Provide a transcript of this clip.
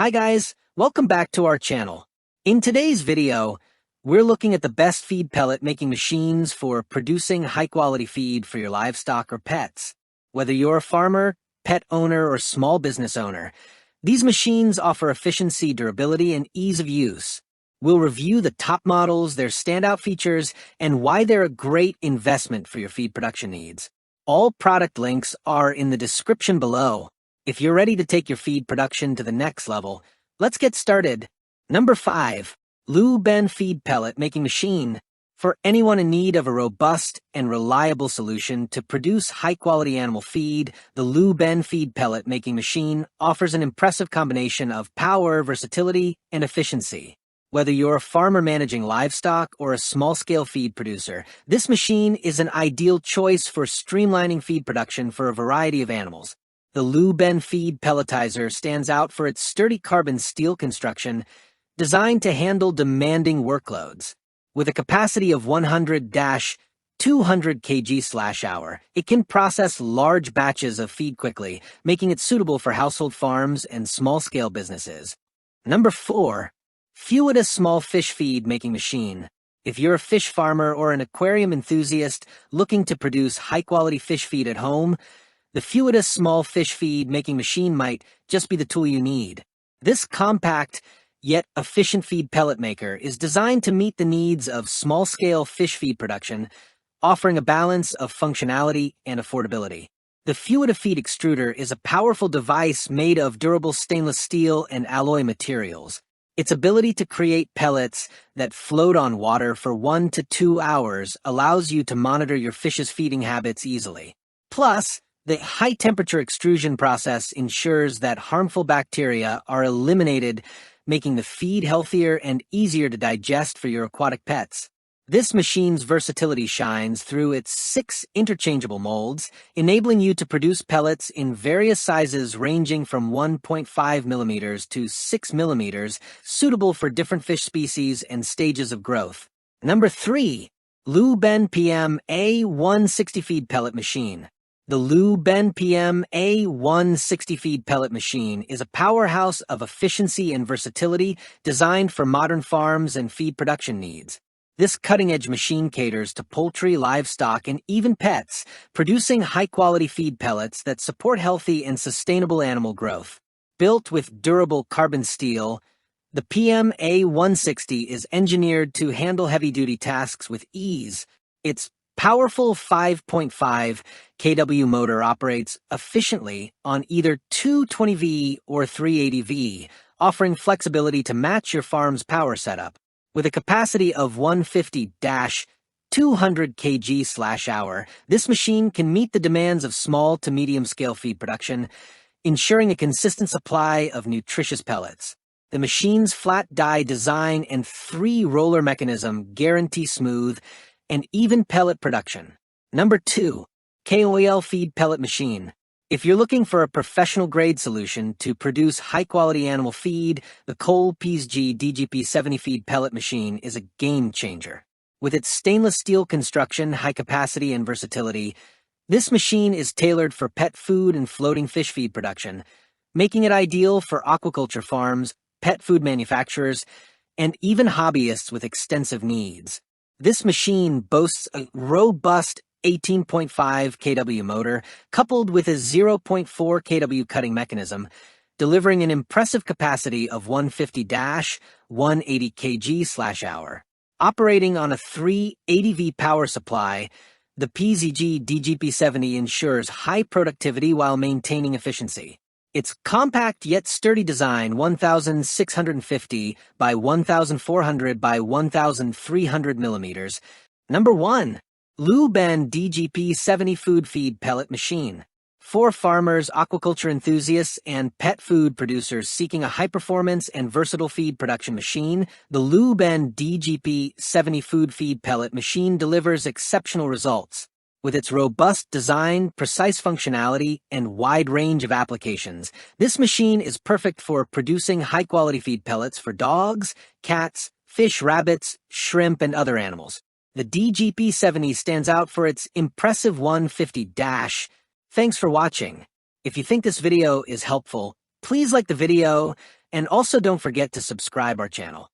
Hi guys, welcome back to our channel. In today's video, we're looking at the best feed pellet making machines for producing high-quality feed for your livestock or pets. Whether you're a farmer, pet owner, or small business owner, these machines offer efficiency, durability, and ease of use. We'll review the top models, their standout features, and why they're a great investment for your feed production needs. All product links are in the description below. If you're ready to take your feed production to the next level, let's get started. Number 5. Lu-Ben Feed Pellet Making Machine. For anyone in need of a robust and reliable solution to produce high-quality animal feed, the Lu-Ben Feed Pellet Making Machine offers an impressive combination of power, versatility, and efficiency. Whether you're a farmer managing livestock or a small-scale feed producer, this machine is an ideal choice for streamlining feed production for a variety of animals. The Lu-Ben Feed Pelletizer stands out for its sturdy carbon steel construction, designed to handle demanding workloads. With a capacity of 100-200 kg/hour, it can process large batches of feed quickly, making it suitable for household farms and small-scale businesses. Number 4. Fewita Small Fish Feed Making Machine. If you're a fish farmer or an aquarium enthusiast looking to produce high-quality fish feed at home, the Fewita Small Fish Feed Making Machine might just be the tool you need. This compact, yet efficient feed pellet maker is designed to meet the needs of small-scale fish feed production, offering a balance of functionality and affordability. The Fewita Feed Extruder is a powerful device made of durable stainless steel and alloy materials. Its ability to create pellets that float on water for 1 to 2 hours allows you to monitor your fish's feeding habits easily. Plus, the high-temperature extrusion process ensures that harmful bacteria are eliminated, making the feed healthier and easier to digest for your aquatic pets. This machine's versatility shines through its 6 interchangeable molds, enabling you to produce pellets in various sizes ranging from 1.5 millimeters to 6 millimeters, suitable for different fish species and stages of growth. Number 3. Lu-Ben PM A160 Feed Pellet Machine. The Lu-Ben PM A160 Feed Pellet Machine is a powerhouse of efficiency and versatility designed for modern farms and feed production needs. This cutting-edge machine caters to poultry, livestock, and even pets, producing high-quality feed pellets that support healthy and sustainable animal growth. Built with durable carbon steel, the PM A160 is engineered to handle heavy-duty tasks with ease. Its powerful 5.5 kW motor operates efficiently on either 220V or 380V, offering flexibility to match your farm's power setup. With a capacity of 150-200 kg/hour, this machine can meet the demands of small to medium-scale feed production, ensuring a consistent supply of nutritious pellets. The machine's flat die design and 3-roller mechanism guarantee smooth and even pellet production. Number 2. KOL Feed Pellet Machine. If you're looking for a professional-grade solution to produce high-quality animal feed, the KOL-PSG DGP-70 Feed Pellet Machine is a game-changer. With its stainless steel construction, high capacity, and versatility, this machine is tailored for pet food and floating fish feed production, making it ideal for aquaculture farms, pet food manufacturers, and even hobbyists with extensive needs. This machine boasts a robust 18.5 kW motor, coupled with a 0.4 kW cutting mechanism, delivering an impressive capacity of 150-180 kg/hour. Operating on a 380V power supply, the PZG DGP-70 ensures high productivity while maintaining efficiency. Its compact yet sturdy design, 1,650 by 1,400 by 1,300 millimeters. Number 1. Lu-Ben DGP-70 Food Feed Pellet Machine. For farmers, aquaculture enthusiasts, and pet food producers seeking a high-performance and versatile feed production machine, the Lu-Ben DGP-70 Food Feed Pellet Machine delivers exceptional results. With its robust design, precise functionality, and wide range of applications, this machine is perfect for producing high-quality feed pellets for dogs, cats, fish, rabbits, shrimp, and other animals. The DGP-70 stands out for its impressive 150 dash. Thanks for watching. If you think this video is helpful, please like the video And also don't forget to subscribe our channel.